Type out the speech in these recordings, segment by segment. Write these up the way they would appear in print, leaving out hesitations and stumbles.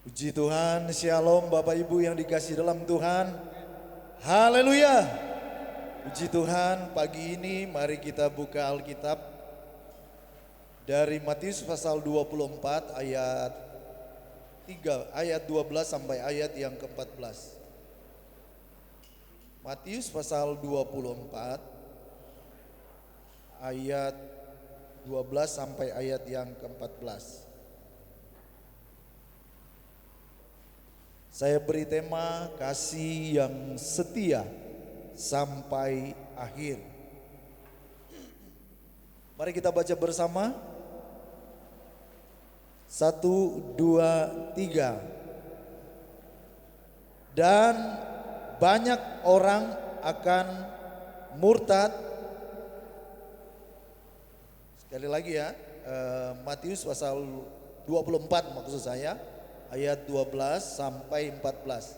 Puji Tuhan, Shalom Bapak Ibu yang dikasih dalam Tuhan. Haleluya. Puji Tuhan, pagi ini mari kita buka Alkitab dari Matius pasal 24 ayat 12 sampai ayat yang ke-14. Matius pasal 24 ayat 12 sampai ayat yang ke-14. Saya beri tema kasih yang setia sampai akhir. Mari kita baca bersama. 1, 2, 3. Dan banyak orang akan murtad. Sekali lagi ya, Matius pasal 24 maksud saya. Ayat 12 sampai 14.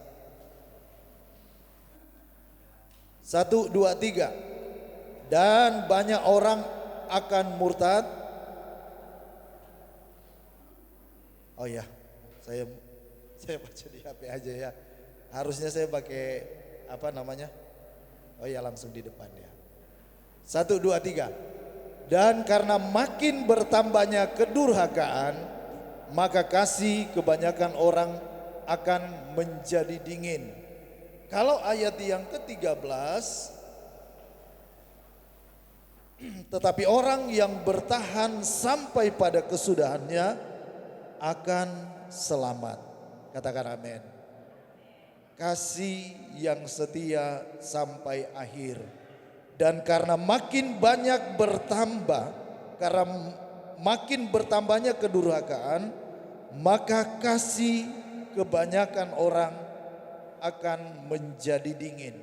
1, 2, 3. Dan banyak orang akan murtad. Oh ya, saya baca di HP aja ya. Harusnya saya pakai apa namanya? Oh ya, langsung di depan ya. 1, 2, 3. Dan karena makin bertambahnya kedurhakaan, maka kasih kebanyakan orang akan menjadi dingin. Kalau ayat yang ke-13, tetapi orang yang bertahan sampai pada kesudahannya akan selamat. Katakan amin. Kasih yang setia sampai akhir. Dan karena makin banyak bertambah, karena makin bertambahnya kedurhakaan, maka kasih kebanyakan orang akan menjadi dingin.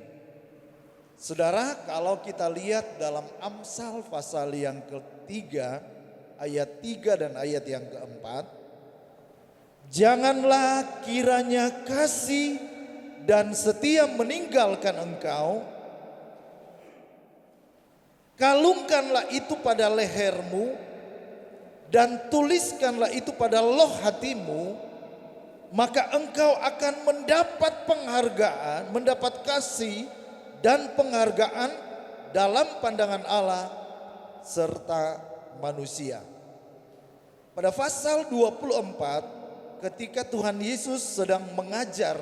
Saudara, kalau kita lihat dalam Amsal pasal yang ketiga, ayat 3 dan ayat yang keempat, janganlah kiranya kasih dan setia meninggalkan engkau, kalungkanlah itu pada lehermu, dan tuliskanlah itu pada loh hatimu, maka engkau akan mendapat penghargaan, mendapat kasih dan penghargaan dalam pandangan Allah serta manusia. Pada pasal 24 ketika Tuhan Yesus sedang mengajar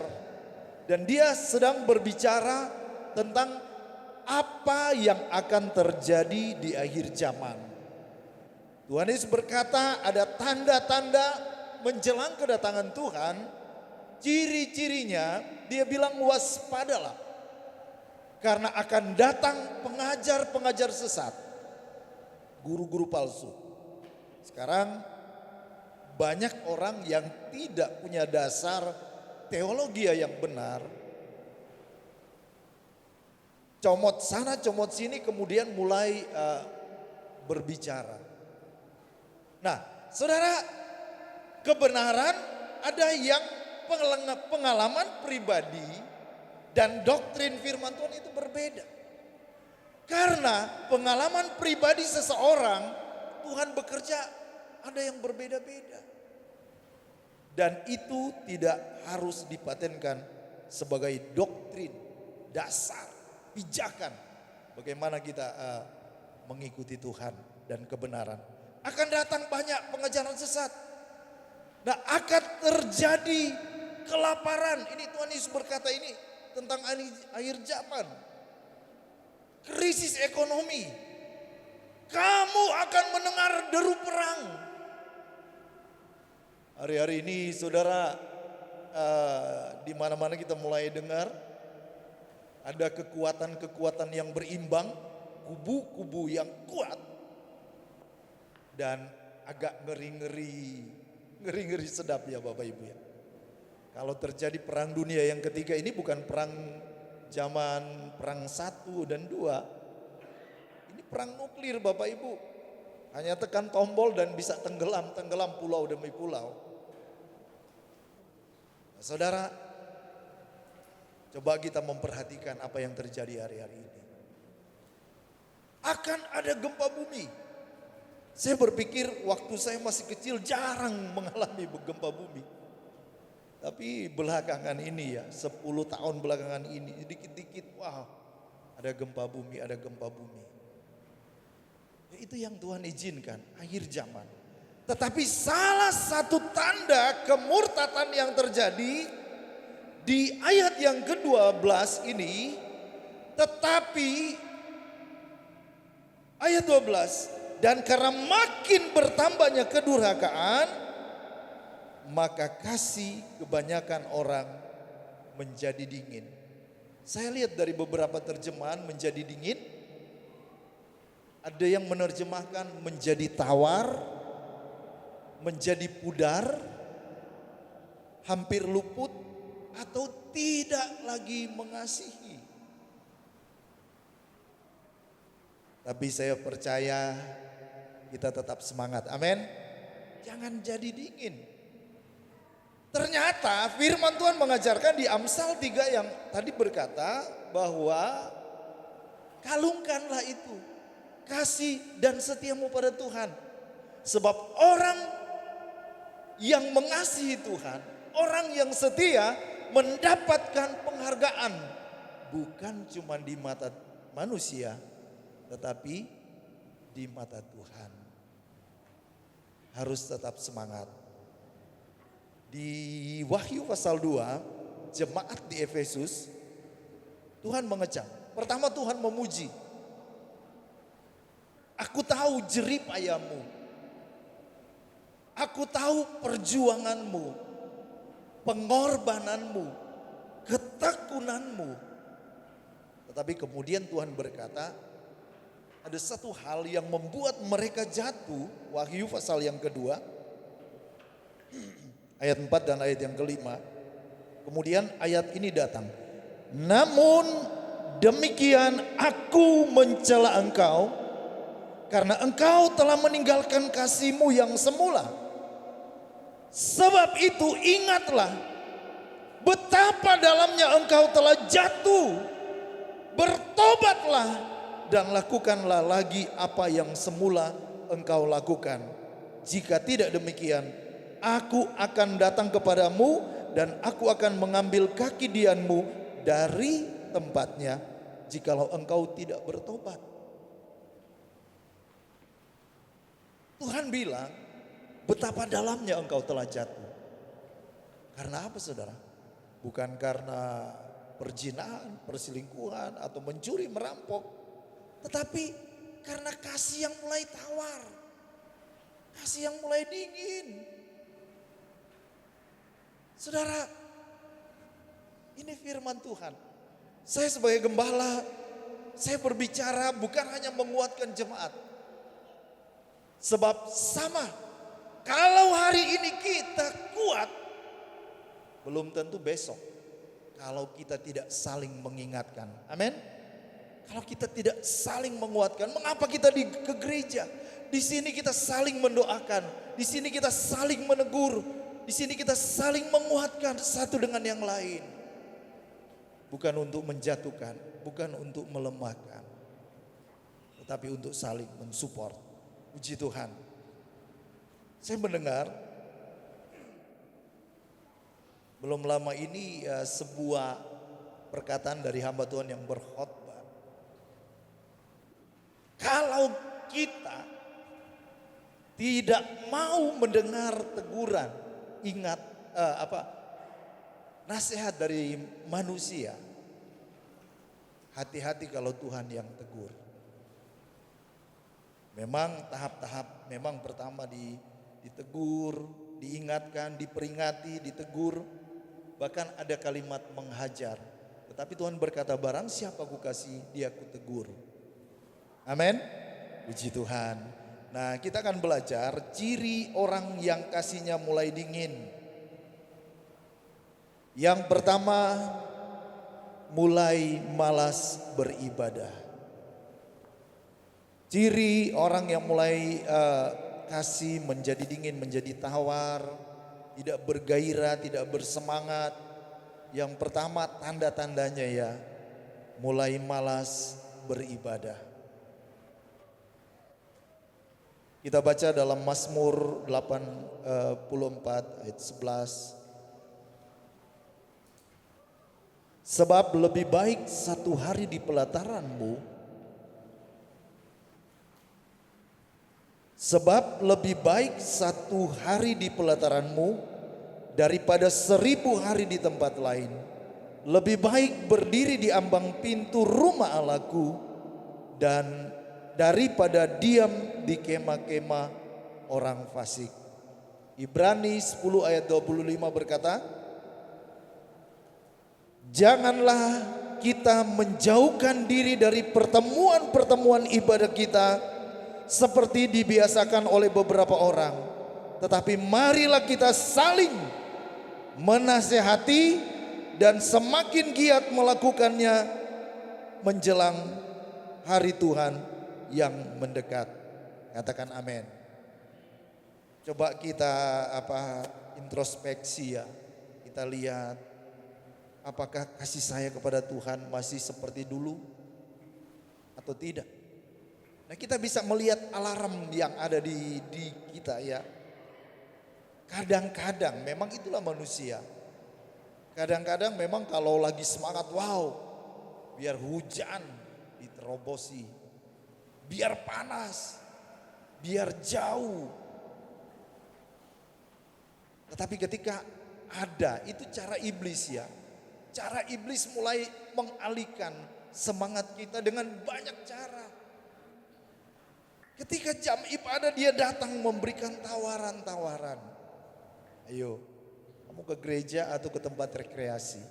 dan dia sedang berbicara tentang apa yang akan terjadi di akhir zaman. Tuhan Yesus berkata ada tanda-tanda menjelang kedatangan Tuhan. Ciri-cirinya dia bilang waspadalah. Karena akan datang pengajar-pengajar sesat. Guru-guru palsu. Sekarang banyak orang yang tidak punya dasar teologi yang benar. Comot sana comot sini kemudian mulai berbicara. Nah, saudara, kebenaran ada yang pengalaman pribadi dan doktrin firman Tuhan itu berbeda. Karena pengalaman pribadi seseorang, Tuhan bekerja ada yang berbeda-beda. Dan itu tidak harus dipatenkan sebagai doktrin, dasar, pijakan. Bagaimana kita mengikuti Tuhan dan kebenaran. Akan datang banyak pengajaran sesat. Nah, akan terjadi kelaparan. Ini Tuhan Yesus berkata ini tentang akhir zaman. Krisis ekonomi. Kamu akan mendengar deru perang. Hari-hari ini saudara, di mana-mana kita mulai dengar ada kekuatan-kekuatan yang berimbang, kubu-kubu yang kuat. Dan agak ngeri sedap ya Bapak Ibu ya. Kalau terjadi perang dunia yang ketiga ini bukan perang zaman perang 1 dan 2. Ini perang nuklir Bapak Ibu. Hanya tekan tombol dan bisa tenggelam pulau demi pulau. Nah, saudara, coba kita memperhatikan apa yang terjadi hari-hari ini. Akan ada gempa bumi. Saya berpikir waktu saya masih kecil jarang mengalami gempa bumi. Tapi belakangan ini ya, 10 tahun belakangan ini, dikit-dikit, wah ada gempa bumi, ada gempa bumi. Ya, itu yang Tuhan izinkan, akhir zaman. Tetapi salah satu tanda kemurtatan yang terjadi di ayat yang ke-12 ini, tetapi ayat 12, dan karena makin bertambahnya kedurhakaan, maka kasih kebanyakan orang menjadi dingin. Saya lihat dari beberapa terjemahan menjadi dingin. Ada yang menerjemahkan menjadi tawar, menjadi pudar, hampir luput, atau tidak lagi mengasihi. Tapi saya percaya kita tetap semangat. Amin. Jangan jadi dingin. Ternyata firman Tuhan mengajarkan di Amsal 3 yang tadi berkata bahwa kalungkanlah itu kasih dan setiamu pada Tuhan. Sebab orang yang mengasihi Tuhan, orang yang setia mendapatkan penghargaan. Bukan cuma di mata manusia, tetapi di mata Tuhan. Harus tetap semangat. Di Wahyu pasal 2, jemaat di Efesus, Tuhan mengecam. Pertama Tuhan memuji. Aku tahu jerih payahmu. Aku tahu perjuanganmu, pengorbananmu, ketekunanmu. Tetapi kemudian Tuhan berkata, ada satu hal yang membuat mereka jatuh. Wahyu pasal yang kedua, ayat 4 dan ayat yang kelima. Kemudian ayat ini datang. Namun demikian aku mencela engkau, karena engkau telah meninggalkan kasihmu yang semula. Sebab itu ingatlah betapa dalamnya engkau telah jatuh. Bertobatlah dan lakukanlah lagi apa yang semula engkau lakukan. Jika tidak demikian, aku akan datang kepadamu dan aku akan mengambil kaki dianmu dari tempatnya jikalau engkau tidak bertobat. Tuhan bilang betapa dalamnya engkau telah jatuh. Karena apa saudara? Bukan karena perzinahan, perselingkuhan atau mencuri, merampok. Tetapi karena kasih yang mulai tawar. Kasih yang mulai dingin. Saudara, ini firman Tuhan. Saya sebagai gembala, saya berbicara bukan hanya menguatkan jemaat. Sebab sama, kalau hari ini kita kuat, belum tentu besok. Kalau kita tidak saling mengingatkan. Amin. Kalau kita tidak saling menguatkan, mengapa kita ke gereja? Di sini kita saling mendoakan, di sini kita saling menegur, di sini kita saling menguatkan satu dengan yang lain. Bukan untuk menjatuhkan, bukan untuk melemahkan, tetapi untuk saling mensupport. Puji Tuhan. Saya mendengar belum lama ini sebuah perkataan dari hamba Tuhan yang berkhotbah. Kalau kita tidak mau mendengar teguran, ingat nasihat dari manusia, hati-hati kalau Tuhan yang tegur. Memang tahap-tahap, memang pertama ditegur, diingatkan, diperingati, ditegur. Bahkan ada kalimat menghajar. Tetapi Tuhan berkata, barang siapa ku kasih, dia ku tegur. Amin. Puji Tuhan. Nah, kita akan belajar ciri orang yang kasihnya mulai dingin. Yang pertama, mulai malas beribadah. Ciri orang yang mulai kasih menjadi dingin, menjadi tawar, tidak bergairah, tidak bersemangat. Yang pertama tanda-tandanya ya, mulai malas beribadah. Kita baca dalam Mazmur 84 ayat 11. Sebab lebih baik satu hari di pelataranmu, sebab lebih baik satu hari di pelataranmu daripada 1000 hari di tempat lain. Lebih baik berdiri di ambang pintu rumah Allahku dan daripada diam di kemah-kemah orang fasik. Ibrani 10 ayat 25 berkata, janganlah kita menjauhkan diri dari pertemuan-pertemuan ibadah kita seperti dibiasakan oleh beberapa orang, tetapi marilah kita saling menasehati dan semakin giat melakukannya menjelang hari Tuhan yang mendekat. Katakan amin. Coba kita introspeksi ya. Kita lihat apakah kasih saya kepada Tuhan masih seperti dulu atau tidak. Nah, kita bisa melihat alarm yang ada di kita ya. Kadang-kadang memang itulah manusia. Kadang-kadang memang kalau lagi semangat, wow, biar hujan diterobosi, biar panas, biar jauh. Tetapi ketika ada, itu cara iblis ya. Cara iblis mulai mengalihkan semangat kita dengan banyak cara. Ketika jam ibadah dia datang memberikan tawaran-tawaran. Ayo, kamu ke gereja atau ke tempat rekreasi?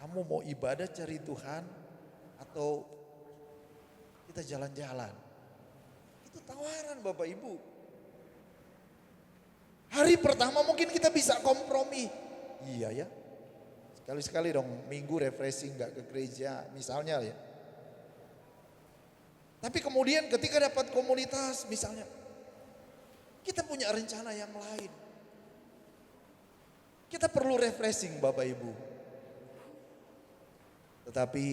Kamu mau ibadah cari Tuhan atau kita jalan-jalan? Itu tawaran Bapak Ibu. Hari pertama mungkin kita bisa kompromi. Iya ya, sekali-sekali dong minggu refreshing gak ke gereja misalnya ya. Tapi kemudian ketika dapat komunitas misalnya, kita punya rencana yang lain. Kita perlu refreshing Bapak Ibu. Tetapi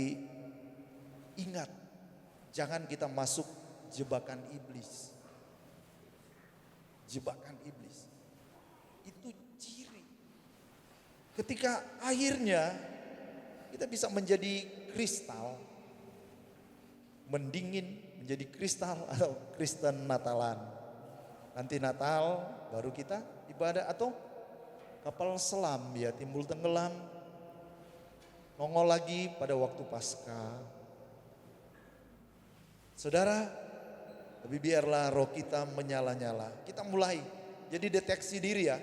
ingat, jangan kita masuk jebakan iblis. Jebakan iblis. Itu ciri. Ketika akhirnya kita bisa menjadi kristal, mendingin menjadi kristal atau Kristen Natalan. Nanti Natal baru kita ibadah atau kapal selam ya timbul tenggelam. Nongol lagi pada waktu Paskah. Saudara, tapi biarlah roh kita menyala-nyala. Kita mulai jadi deteksi diri ya.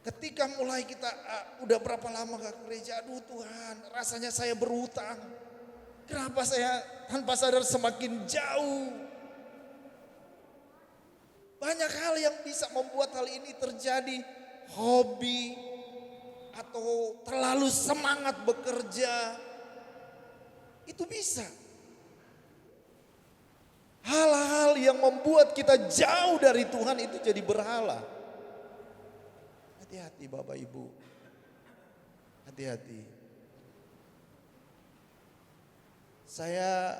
Ketika mulai kita udah berapa lama gak ke gereja, aduh Tuhan rasanya saya berhutang. Kenapa saya tanpa sadar semakin jauh? Banyak hal yang bisa membuat hal ini terjadi. Hobi atau terlalu semangat bekerja. Itu bisa. Hal-hal yang membuat kita jauh dari Tuhan itu jadi berhala. Hati-hati Bapak Ibu. Hati-hati. Saya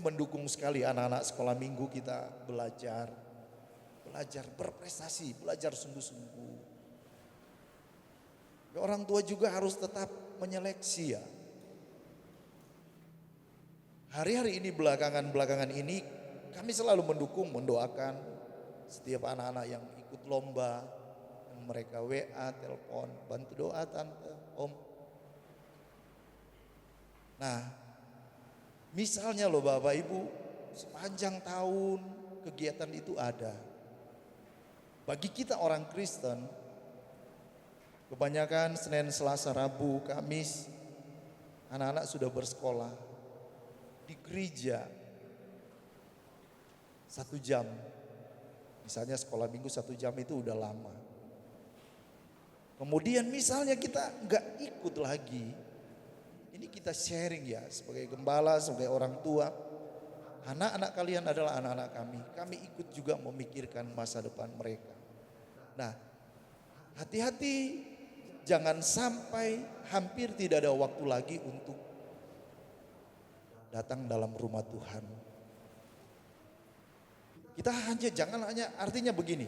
mendukung sekali anak-anak sekolah minggu kita belajar berprestasi, belajar sungguh-sungguh. Orang tua juga harus tetap menyeleksi ya. Hari-hari ini belakangan ini kami selalu mendukung, mendoakan setiap anak-anak yang ikut lomba, yang mereka WA, telepon, bantu doa tante, om. Nah, misalnya loh Bapak Ibu, sepanjang tahun kegiatan itu ada. Bagi kita orang Kristen, kebanyakan Senin, Selasa, Rabu, Kamis, anak-anak sudah bersekolah. Di gereja 1 jam, misalnya sekolah minggu 1 jam itu udah lama. Kemudian misalnya kita nggak ikut lagi, ini kita sharing ya sebagai gembala, sebagai orang tua. Anak-anak kalian adalah anak-anak kami. Kami ikut juga memikirkan masa depan mereka. Nah, hati-hati jangan sampai hampir tidak ada waktu lagi untuk datang dalam rumah Tuhan. Kita jangan hanya artinya begini.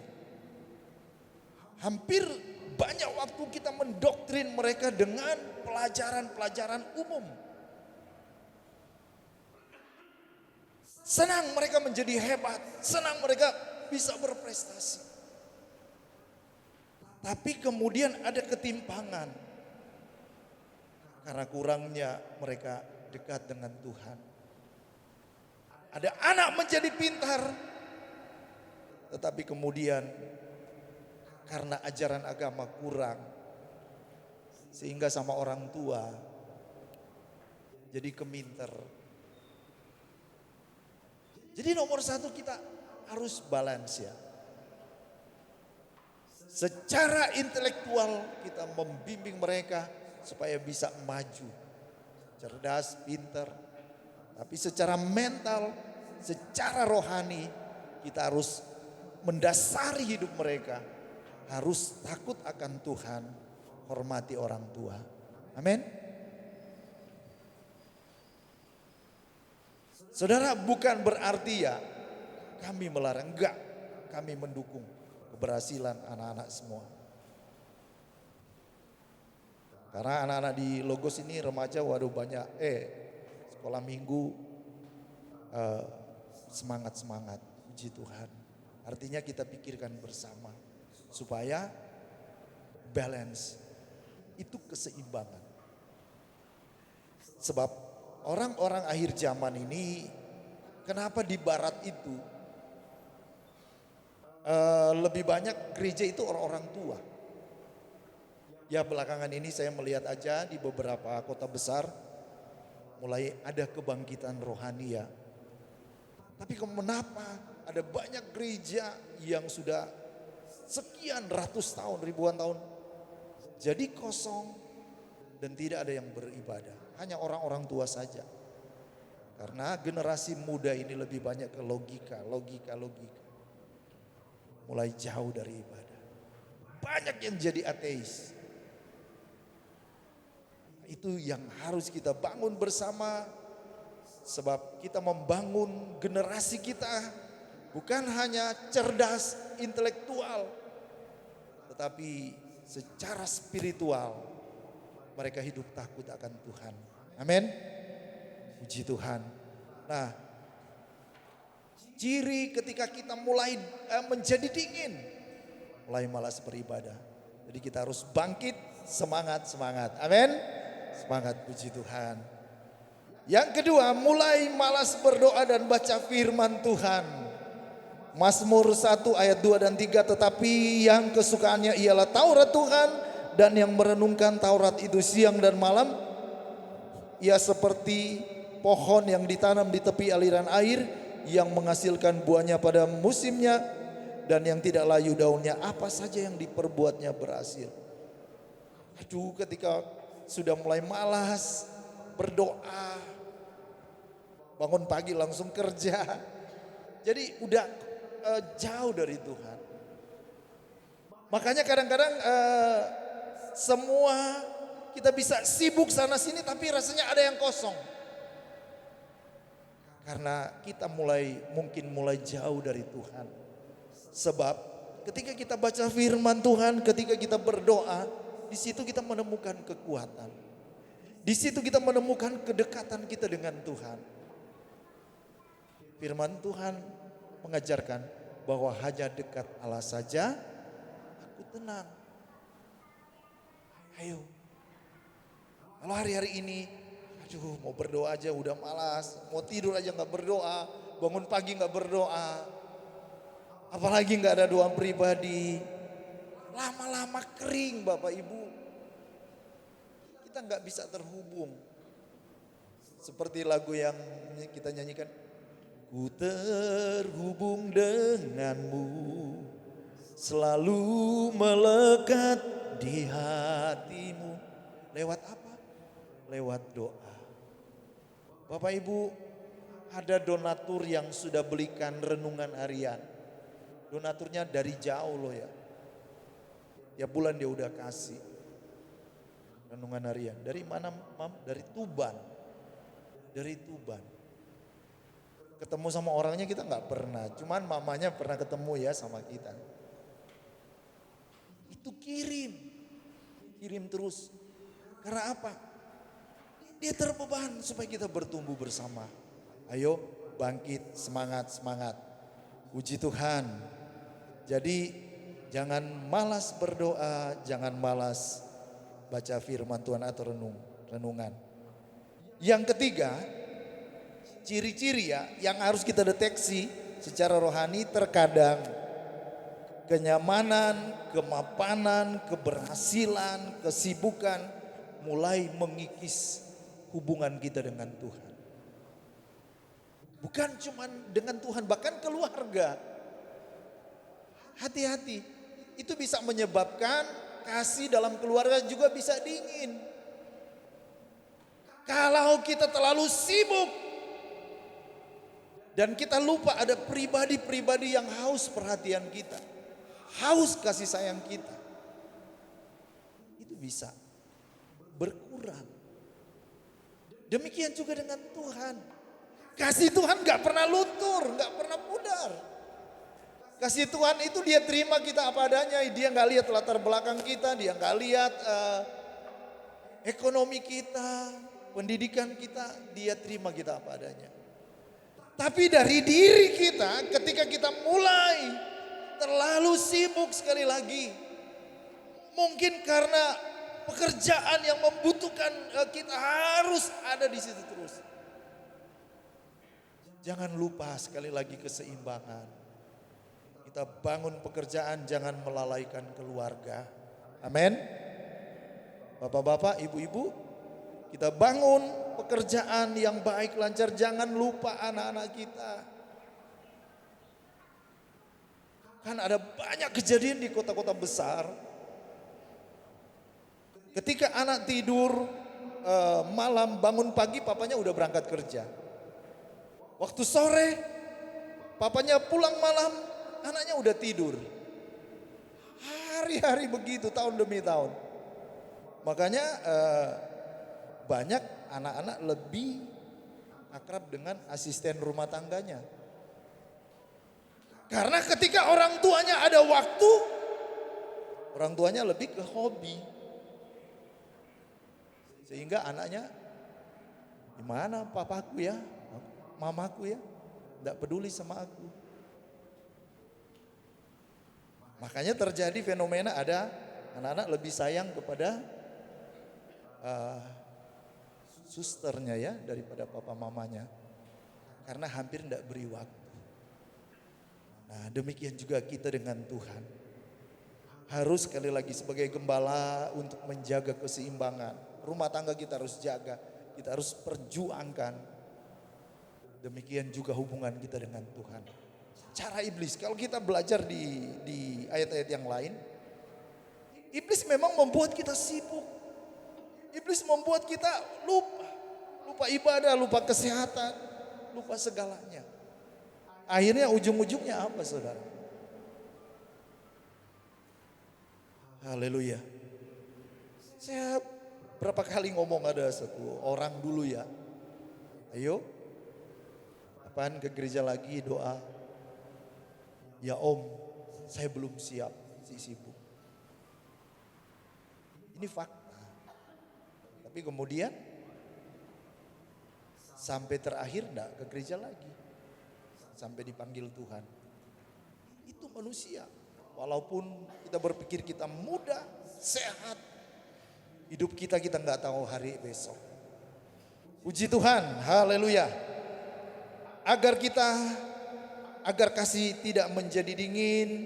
Hampir banyak waktu kita mendoktrin mereka dengan pelajaran-pelajaran umum. Senang mereka menjadi hebat, senang mereka bisa berprestasi. Tapi kemudian ada ketimpangan karena kurangnya mereka dekat dengan Tuhan. Ada anak menjadi pintar, tetapi kemudian karena ajaran agama kurang, sehingga sama orang tua jadi keminter. Jadi nomor satu kita harus balance ya. Secara intelektual kita membimbing mereka supaya bisa maju, cerdas, pintar. Tapi secara mental, secara rohani kita harus mendasari hidup mereka. Harus takut akan Tuhan, hormati orang tua. Amin. Saudara, bukan berarti ya kami melarang, enggak. Kami mendukung keberhasilan anak-anak semua. Karena anak-anak di Logos ini remaja, waduh banyak, sekolah minggu semangat-semangat, puji Tuhan. Artinya kita pikirkan bersama supaya balance, itu keseimbangan. Sebab orang-orang akhir zaman ini, kenapa di barat itu lebih banyak gereja itu orang-orang tua. Ya belakangan ini saya melihat aja di beberapa kota besar mulai ada kebangkitan rohani ya. Tapi kenapa ada banyak gereja yang sudah sekian ratus tahun, ribuan tahun jadi kosong dan tidak ada yang beribadah. Hanya orang-orang tua saja. Karena generasi muda ini lebih banyak ke logika. Mulai jauh dari ibadah. Banyak yang jadi ateis. Itu yang harus kita bangun bersama. Sebab kita membangun generasi kita bukan hanya cerdas, intelektual. Tetapi secara spiritual mereka hidup takut akan Tuhan. Amin. Puji Tuhan. Nah, ciri ketika kita mulai menjadi dingin, mulai malas beribadah. Jadi kita harus bangkit, semangat. Amin. Semangat, puji Tuhan. Yang kedua, mulai malas berdoa dan baca firman Tuhan. Mazmur 1 ayat 2 dan 3, tetapi yang kesukaannya ialah Taurat Tuhan dan yang merenungkan Taurat itu siang dan malam. Ia seperti pohon yang ditanam di tepi aliran air yang menghasilkan buahnya pada musimnya dan yang tidak layu daunnya, apa saja yang diperbuatnya berhasil. Aduh, ketika sudah mulai malas berdoa, bangun pagi langsung kerja, jadi udah jauh dari Tuhan. Makanya kadang-kadang semua kita bisa sibuk sana sini tapi rasanya ada yang kosong. Karena kita mungkin mulai jauh dari Tuhan. Sebab ketika kita baca firman Tuhan, ketika kita berdoa, di situ kita menemukan kekuatan. Di situ kita menemukan kedekatan kita dengan Tuhan. Firman Tuhan mengajarkan bahwa hanya dekat Allah saja aku tenang. Ayo. Kalau hari-hari ini, aduh mau berdoa aja udah malas, mau tidur aja gak berdoa, bangun pagi gak berdoa, apalagi gak ada doa pribadi, lama-lama kering Bapak Ibu, kita gak bisa terhubung. Seperti lagu yang kita nyanyikan, ku terhubung denganmu, selalu melekat di hatimu. Lewat apa? Lewat doa. Bapak Ibu, ada donatur yang sudah belikan renungan harian. Donaturnya dari jauh loh ya. Ya bulan dia udah kasih renungan harian. Dari mana Mam? Dari Tuban. Dari Tuban. Ketemu sama orangnya kita gak pernah. Cuman mamanya pernah ketemu ya sama kita. Itu kirim. Kirim terus. Karena apa? Dia terbeban supaya kita bertumbuh bersama. Ayo bangkit, semangat, semangat. Puji Tuhan. Jadi jangan malas berdoa, jangan malas baca firman Tuhan atau renungan. Yang ketiga, ciri-ciri ya yang harus kita deteksi secara rohani, terkadang kenyamanan, kemapanan, keberhasilan, kesibukan mulai mengikis hubungan kita dengan Tuhan. Bukan cuma dengan Tuhan, bahkan keluarga. Hati-hati, itu bisa menyebabkan kasih dalam keluarga juga bisa dingin. Kalau kita terlalu sibuk dan kita lupa ada pribadi-pribadi yang haus perhatian kita, haus kasih sayang kita, itu bisa berkurang. Demikian juga dengan Tuhan. Kasih Tuhan gak pernah luntur, gak pernah pudar. Kasih Tuhan itu dia terima kita apa adanya, dia gak lihat latar belakang kita, dia gak lihat ekonomi kita, pendidikan kita, dia terima kita apa adanya. Tapi dari diri kita ketika kita mulai terlalu sibuk sekali lagi. Mungkin karena pekerjaan yang membutuhkan kita harus ada di situ terus. Jangan lupa sekali lagi keseimbangan. Kita bangun pekerjaan, jangan melalaikan keluarga. Amin. Bapak-bapak, ibu-ibu, kita bangun pekerjaan yang baik, lancar. Jangan lupa anak-anak kita. Kan ada banyak kejadian di kota-kota besar. Ketika anak tidur malam, bangun pagi, papanya udah berangkat kerja. Waktu sore, papanya pulang malam, anaknya udah tidur. Hari-hari begitu, tahun demi tahun. Makanya banyak anak-anak lebih akrab dengan asisten rumah tangganya. Karena ketika orang tuanya ada waktu, orang tuanya lebih ke hobi. Sehingga anaknya, gimana papaku ya, mamaku ya, tidak peduli sama aku. Makanya terjadi fenomena ada anak-anak lebih sayang kepada susternya ya daripada papa mamanya. Karena hampir tidak beri waktu. Nah demikian juga kita dengan Tuhan. Harus sekali lagi sebagai gembala untuk menjaga keseimbangan. Rumah tangga kita harus jaga, kita harus perjuangkan. Demikian juga hubungan kita dengan Tuhan. Cara iblis, kalau kita belajar di ayat-ayat yang lain, iblis memang membuat kita sibuk. Iblis membuat kita lupa ibadah, lupa kesehatan, lupa segalanya. Akhirnya ujung-ujungnya apa saudara? Haleluya. Saya berapa kali ngomong ada satu orang dulu ya. Ayo, apaan ke gereja lagi doa. Ya om, saya belum siap, sibuk. Ini fakta. Tapi kemudian sampai terakhir enggak ke gereja lagi. Sampai dipanggil Tuhan. Itu manusia. Walaupun kita berpikir kita muda, sehat. Hidup kita enggak tahu hari besok. Puji Tuhan, haleluya. Agar kasih tidak menjadi dingin,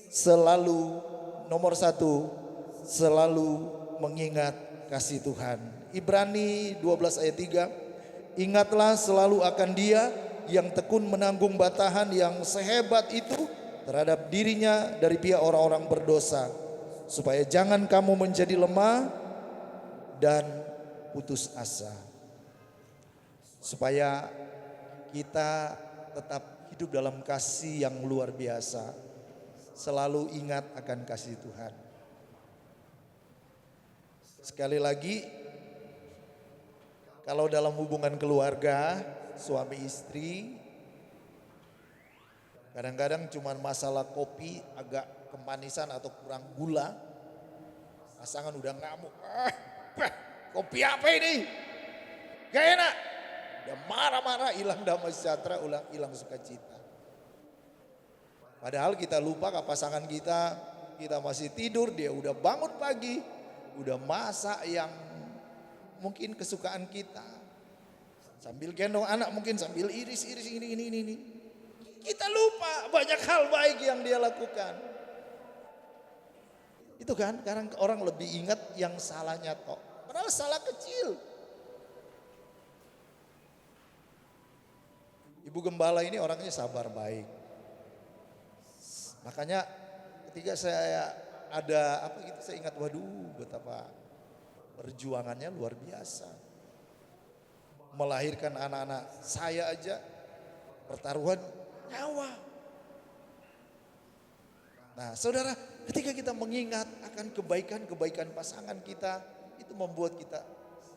selalu nomor satu, selalu mengingat kasih Tuhan. Ibrani 12 ayat 3, ingatlah selalu akan Dia yang tekun menanggung batahan yang sehebat itu terhadap dirinya dari pihak orang-orang berdosa, supaya jangan kamu menjadi lemah dan putus asa. Supaya kita tetap hidup dalam kasih yang luar biasa. Selalu ingat akan kasih Tuhan. Sekali lagi, kalau dalam hubungan keluarga, suami istri, Kadang-kadang cuma masalah kopi agak kemanisan atau kurang gula. Pasangan udah ngamuk. Kopi apa ini? Gak enak. Udah marah-marah, hilang damai sejahtera, hilang sukacita. Padahal kita lupa ke pasangan kita masih tidur, dia udah bangun pagi, udah masak yang mungkin kesukaan kita. Sambil gendong anak mungkin sambil iris-iris ini. Kita lupa banyak hal baik yang dia lakukan. Itu kan, kadang orang lebih ingat yang salahnya toh. Padahal salah kecil. Ibu gembala ini orangnya sabar baik. Makanya ketika saya ada apa gitu, saya ingat waduh betapa perjuangannya luar biasa. Melahirkan anak-anak saya aja pertaruhan nyawa. Nah saudara, ketika kita mengingat akan kebaikan-kebaikan pasangan kita, itu membuat kita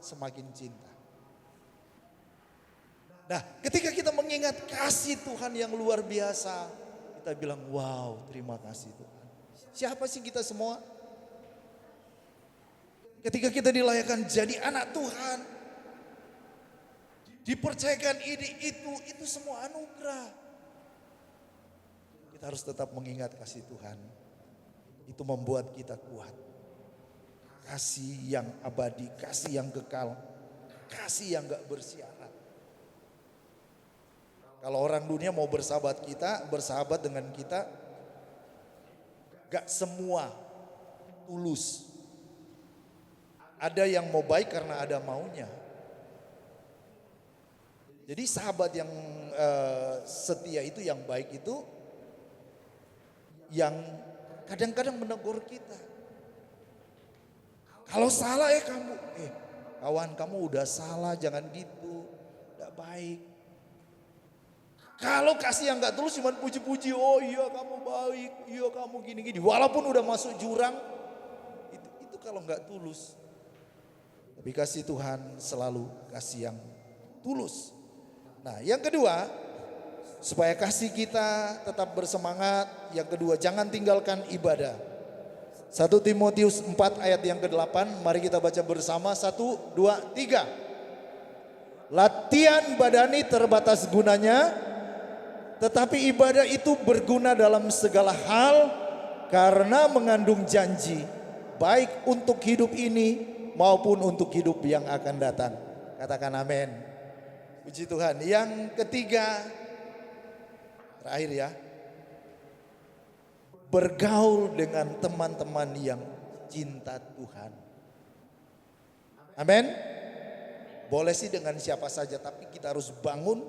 semakin cinta. Nah ketika kita mengingat kasih Tuhan yang luar biasa, kita bilang wow terima kasih Tuhan. Siapa sih kita semua? Ketika kita dilayakan jadi anak Tuhan, dipercayakan ini itu semua anugerah. Kita harus tetap mengingat kasih Tuhan. Itu membuat kita kuat. Kasih yang abadi, kasih yang kekal, kasih yang gak bersyarat. Kalau orang dunia mau bersahabat dengan kita, gak semua tulus. Ada yang mau baik karena ada maunya. Jadi sahabat yang setia itu, yang baik itu, yang kadang-kadang menegur kita. Kalau salah kamu, kawan kamu udah salah, jangan gitu, gak baik. Kalau kasih yang gak tulus cuma puji-puji, oh iya kamu baik, iya kamu gini-gini. Walaupun udah masuk jurang, itu kalau gak tulus. Tapi kasih Tuhan selalu kasih yang tulus. Nah yang kedua, supaya kasih kita tetap bersemangat. Yang kedua, jangan tinggalkan ibadah. 1 Timotius 4 ayat yang ke-8, mari kita baca bersama. 1, 2, 3. Latihan badani terbatas gunanya, tetapi ibadah itu berguna dalam segala hal karena mengandung janji, baik untuk hidup ini maupun untuk hidup yang akan datang. Katakan amin. Puji Tuhan. Yang ketiga, terakhir ya, bergaul dengan teman-teman yang cinta Tuhan. Amin. Boleh sih dengan siapa saja, tapi kita harus bangun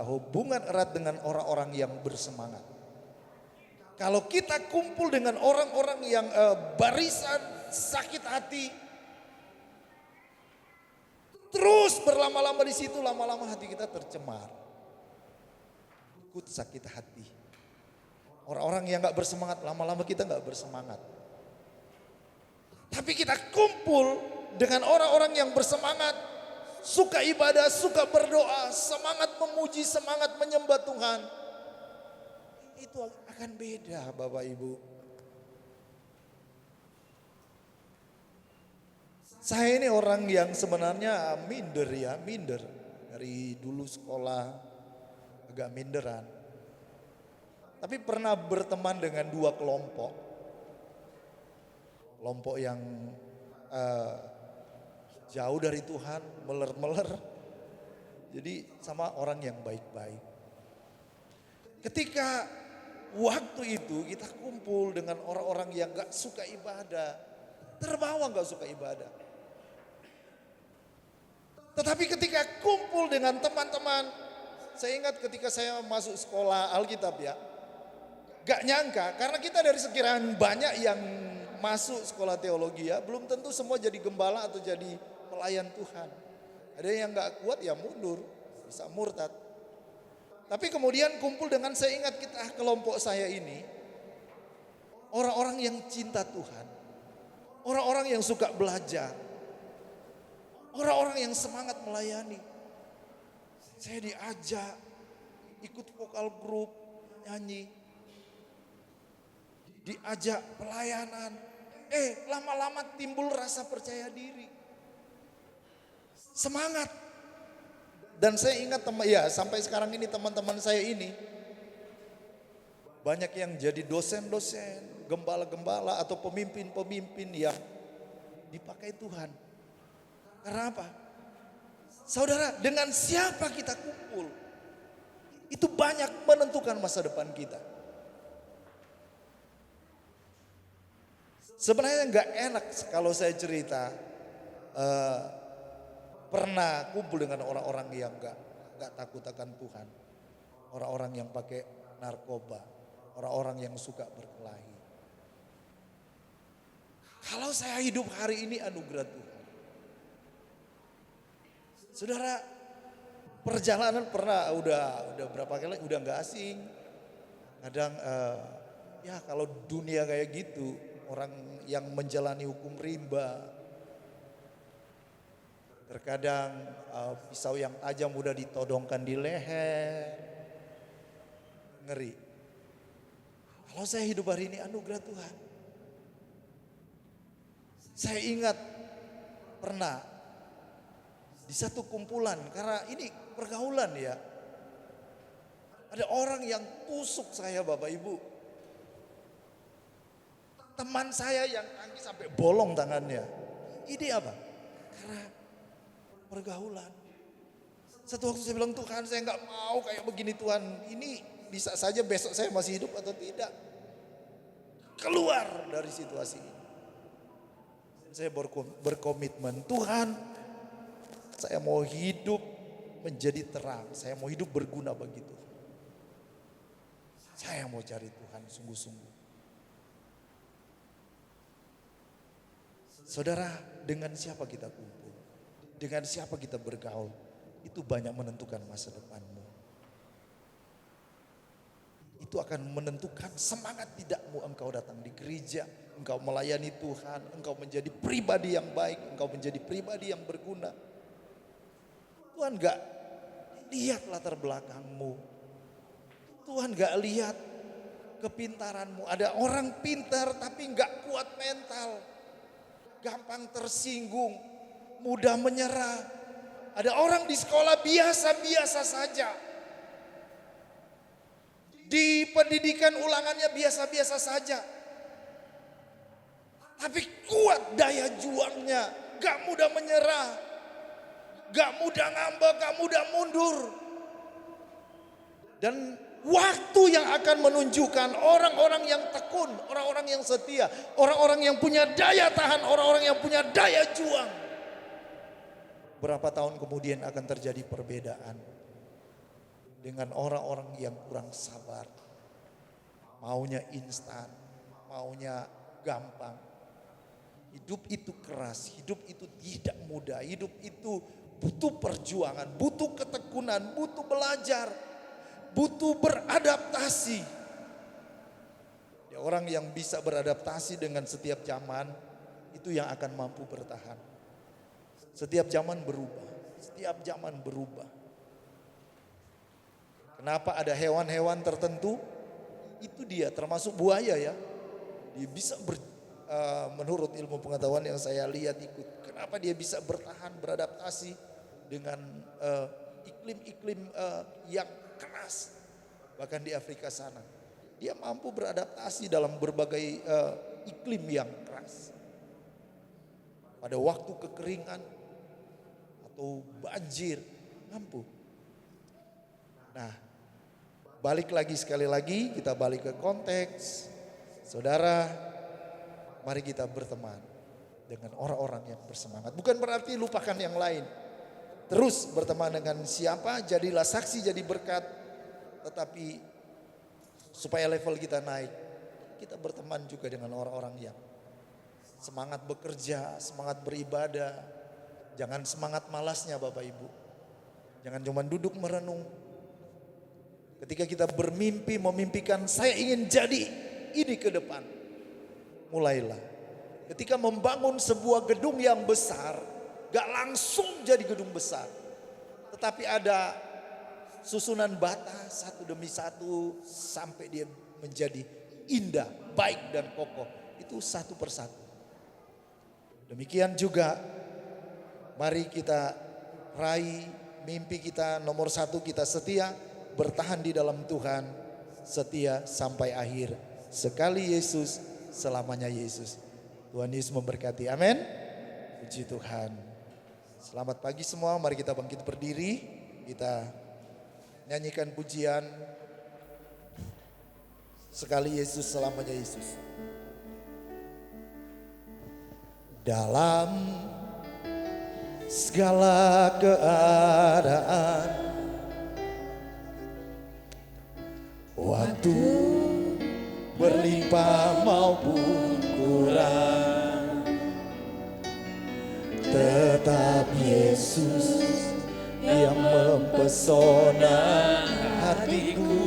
hubungan erat dengan orang-orang yang bersemangat. Kalau kita kumpul dengan orang-orang yang barisan sakit hati, terus berlama-lama di situ, lama-lama hati kita tercemar. Ikut sakit hati. Orang-orang yang gak bersemangat, lama-lama kita gak bersemangat. Tapi kita kumpul dengan orang-orang yang bersemangat, suka ibadah, suka berdoa, semangat memuji, semangat menyembah Tuhan. Itu akan beda Bapak Ibu. Saya ini orang yang sebenarnya minder. Dari dulu sekolah agak minderan. Tapi pernah berteman dengan dua kelompok. Kelompok yang jauh dari Tuhan, meler-meler. Jadi sama orang yang baik-baik. Ketika waktu itu kita kumpul dengan orang-orang yang gak suka ibadah. Terbawa gak suka ibadah. Tetapi ketika kumpul dengan teman-teman, saya ingat ketika saya masuk sekolah Alkitab ya, gak nyangka karena kita dari sekian banyak yang masuk sekolah teologi ya, belum tentu semua jadi gembala atau jadi pelayan Tuhan. Ada yang gak kuat ya mundur, bisa murtad. Tapi kemudian kumpul dengan, saya ingat kita kelompok saya ini, orang-orang yang cinta Tuhan, orang-orang yang suka belajar, orang-orang yang semangat melayani. Saya diajak ikut vokal grup, nyanyi, diajak pelayanan. Lama-lama timbul rasa percaya diri. Semangat. Dan saya ingat sampai sekarang ini teman-teman saya ini banyak yang jadi dosen-dosen, gembala-gembala atau pemimpin-pemimpin yang dipakai Tuhan. Karena apa? Saudara, dengan siapa kita kumpul, itu banyak menentukan masa depan kita. Sebenarnya nggak enak kalau saya cerita pernah kumpul dengan orang-orang yang nggak takut akan Tuhan, orang-orang yang pakai narkoba, orang-orang yang suka berkelahi. Kalau saya hidup hari ini anugerah Tuhan. Saudara, perjalanan pernah udah berapa kali udah nggak asing. Kadang kalau dunia kayak gitu, orang yang menjalani hukum rimba, terkadang pisau yang tajam udah ditodongkan di leher, ngeri. Kalau saya hidup hari ini anugerah Tuhan. Saya ingat pernah di satu kumpulan, karena ini pergaulan ya. Ada orang yang tusuk saya Bapak Ibu. Teman saya yang tangki sampai bolong tangannya. Ini apa? Karena pergaulan. Satu waktu saya bilang, Tuhan saya nggak mau kayak begini Tuhan. Ini bisa saja besok saya masih hidup atau tidak. Keluar dari situasi ini. Saya berkomitmen, Tuhan saya mau hidup menjadi terang. Saya mau hidup berguna bagi Tuhan. Saya mau cari Tuhan sungguh-sungguh. Saudara, dengan siapa kita kumpul, dengan siapa kita bergaul, itu banyak menentukan masa depanmu. Itu akan menentukan semangat tidakmu engkau datang di gereja, engkau melayani Tuhan, engkau menjadi pribadi yang baik, engkau menjadi pribadi yang berguna. Tuhan gak lihat latar belakangmu, Tuhan gak lihat kepintaranmu. Ada orang pintar tapi gak kuat mental, gampang tersinggung, mudah menyerah. Ada orang di sekolah biasa-biasa saja. Di pendidikan ulangannya biasa-biasa saja. Tapi kuat daya juangnya, gak mudah menyerah, gak mudah ngambek, gak mudah mundur. Dan waktu yang akan menunjukkan orang-orang yang tekun, orang-orang yang setia, orang-orang yang punya daya tahan, orang-orang yang punya daya juang. Berapa tahun kemudian akan terjadi perbedaan dengan orang-orang yang kurang sabar. Maunya instan, maunya gampang. Hidup itu keras, hidup itu tidak mudah, hidup itu butuh perjuangan, butuh ketekunan, butuh belajar, butuh beradaptasi. Ya, orang yang bisa beradaptasi dengan setiap zaman, itu yang akan mampu bertahan. Setiap zaman berubah, setiap zaman berubah. Kenapa ada hewan-hewan tertentu? Itu dia, termasuk buaya ya. Dia bisa menurut ilmu pengetahuan yang saya lihat ikut. Kenapa dia bisa bertahan, beradaptasi dengan iklim-iklim yang keras. Bahkan di Afrika sana. Dia mampu beradaptasi dalam berbagai iklim yang keras. Pada waktu kekeringan atau banjir, mampu. Nah, balik lagi sekali lagi, kita balik ke konteks. Saudara, mari kita berteman dengan orang-orang yang bersemangat. Bukan berarti lupakan yang lain. Terus berteman dengan siapa, jadilah saksi, jadi berkat. Tetapi supaya level kita naik, kita berteman juga dengan orang-orang yang semangat bekerja, semangat beribadah. Jangan semangat malasnya Bapak Ibu. Jangan cuma duduk merenung. Ketika kita bermimpi, memimpikan saya ingin jadi ini ke depan. Mulailah. Ketika membangun sebuah gedung yang besar, gak langsung jadi gedung besar. Tetapi ada susunan bata satu demi satu sampai dia menjadi indah, baik dan kokoh. Itu satu persatu. Demikian juga mari kita raih mimpi kita nomor satu, kita setia bertahan di dalam Tuhan, setia sampai akhir. Sekali Yesus, selamanya Yesus. Tuhan Yesus memberkati, amin. Puji Tuhan. Selamat pagi semua, mari kita bangkit berdiri. Kita nyanyikan pujian sekali Yesus, selamanya Yesus. Dalam segala keadaan, waktu berlimpah maupun kurang, tetap Yesus yang mempesona hatiku.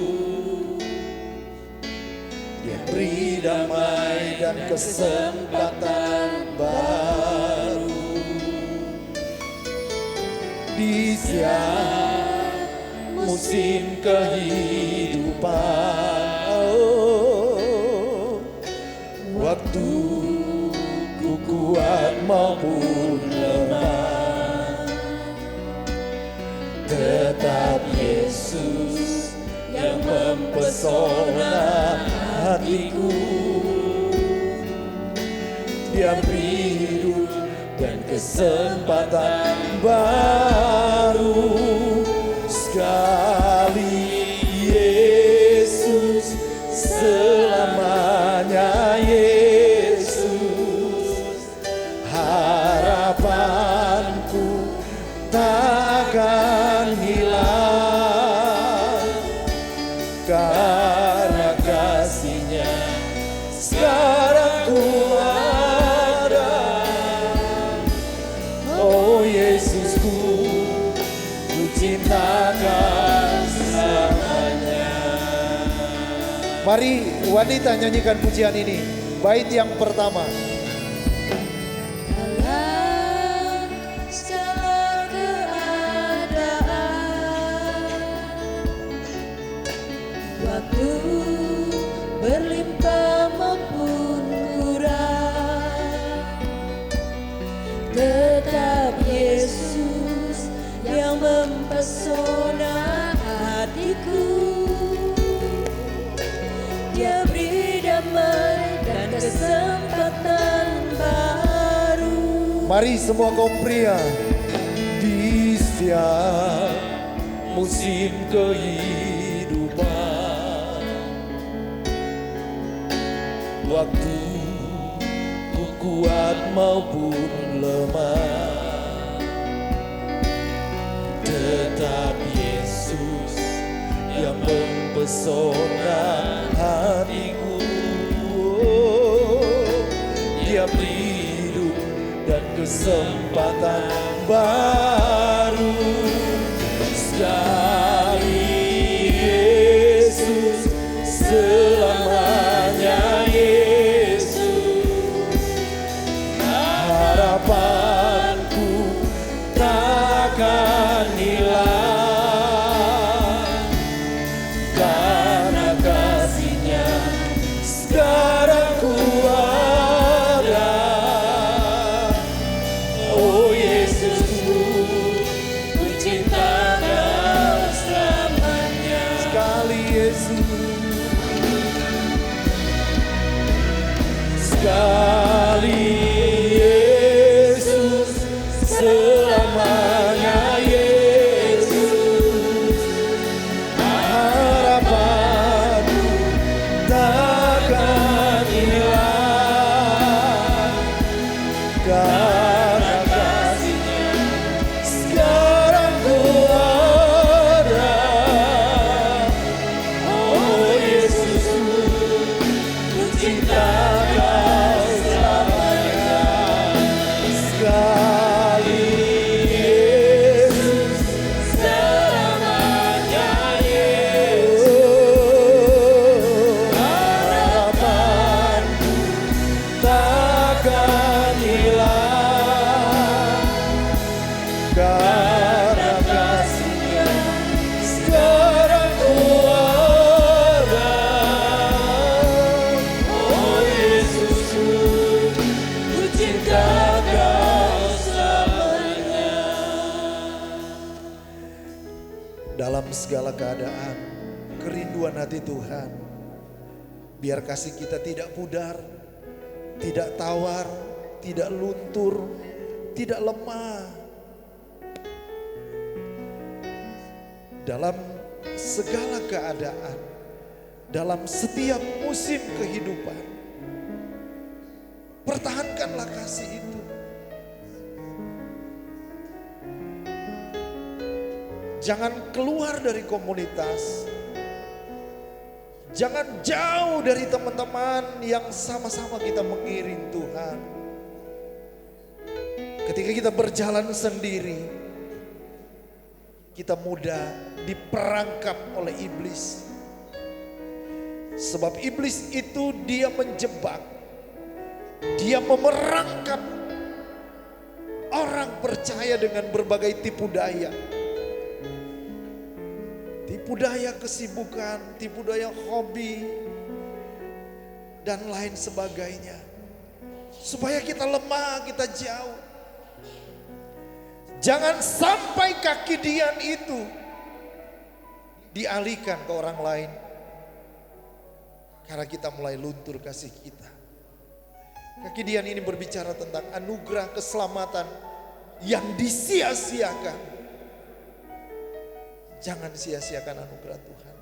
Dia beri damai dan kesempatan baru di setiap musim kehidupan. Waktu ku kuat maupun lemah, tetap Yesus yang mempesona hatiku. Dia beri hidup dan kesempatan baru. Sekali Yesus, selamanya Yesus. Harapanku takkan hilang, karena kasih-Nya sekarang ku ada. Oh Yesusku, ku cintakan selamanya. Mari wanita nyanyikan pujian ini, bait yang pertama. Berlimpah maupun kurang, tetap Yesus yang mempesona hatiku. Dia beri damai dan kesempatan baru. Mari semua kaum pria, di setiap musim kehidupan, waktu ku kuat maupun lemah, tetap Yesus yang mempesona hatiku. Dia beri hidup dan kesempatan baru. Sekali Yesus, selamanya Yesus. Harapanku takkan hilang, karena kasih-Nya sekarang ku ada. Oh Yesusku, ku cinta Kau selamanya. Sekali Yesus, sekali Yesus, selamanya Yesus. Harapanku takkan hilang, karena kasih-Nya sekarang ku ada. Oh Yesusku, ku cinta Kau selamanya. Sekali Yesus, selamanya Yesus. Harapanku takkan hilang, karena kasih-Nya sekarang segala keadaan, kerinduan hati Tuhan. Biar kasih kita tidak pudar, tidak tawar, tidak luntur, tidak lemah. Dalam segala keadaan, dalam setiap musim kehidupan, pertahankanlah kasih itu. Jangan keluar dari komunitas. Jangan jauh dari teman-teman yang sama-sama kita mengiring Tuhan. Ketika kita berjalan sendiri, kita mudah diperangkap oleh iblis. Sebab iblis itu dia menjebak, dia memerangkap orang percaya dengan berbagai tipu daya. Tipu daya kesibukan, tipu daya hobi, dan lain sebagainya. Supaya kita lemah, kita jauh. Jangan sampai kaki Dian itu dialihkan ke orang lain. Karena kita mulai luntur kasih kita. Kaki Dian ini berbicara tentang anugerah keselamatan yang disia-siakan. Jangan sia-siakan anugerah Tuhan.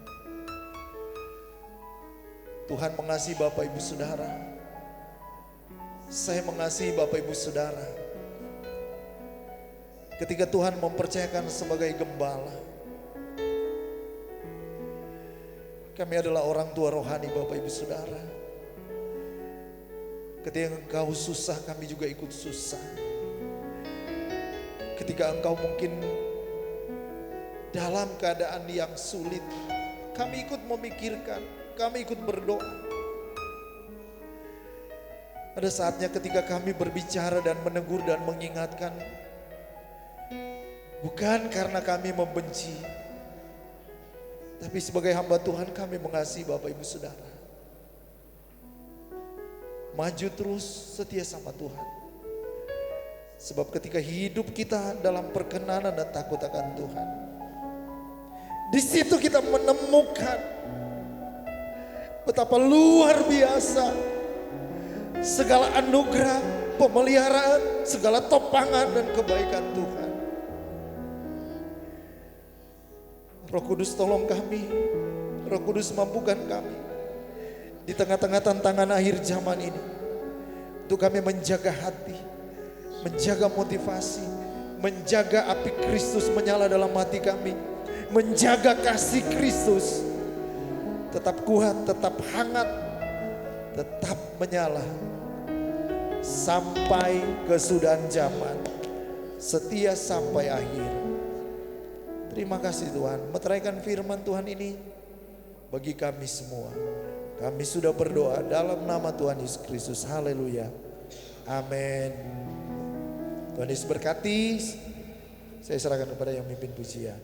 Tuhan mengasihi Bapak Ibu Saudara. Saya mengasihi Bapak Ibu Saudara. Ketika Tuhan mempercayakan sebagai gembala. Kami adalah orang tua rohani Bapak Ibu Saudara. Ketika engkau susah, kami juga ikut susah. Ketika engkau mungkin dalam keadaan yang sulit, kami ikut memikirkan, kami ikut berdoa. Ada saatnya ketika kami berbicara dan menegur dan mengingatkan, bukan karena kami membenci, tapi sebagai hamba Tuhan kami mengasihi Bapak Ibu Saudara. Maju terus, setia sama Tuhan. Sebab ketika hidup kita dalam perkenanan dan takut akan Tuhan, di situ kita menemukan betapa luar biasa segala anugerah, pemeliharaan, segala topangan dan kebaikan Tuhan. Roh Kudus tolong kami, Roh Kudus mampukan kami di tengah-tengah tantangan akhir zaman ini, untuk kami menjaga hati, menjaga motivasi, menjaga api Kristus menyala dalam hati kami, menjaga kasih Kristus tetap kuat, tetap hangat, tetap menyala sampai kesudahan zaman, setia sampai akhir. Terima kasih Tuhan, meteraikan firman Tuhan ini bagi kami semua. Kami sudah berdoa dalam nama Tuhan Yesus Kristus. Haleluya. Amin. Tuhan Yesus berkati. Saya serahkan kepada yang memimpin pujian.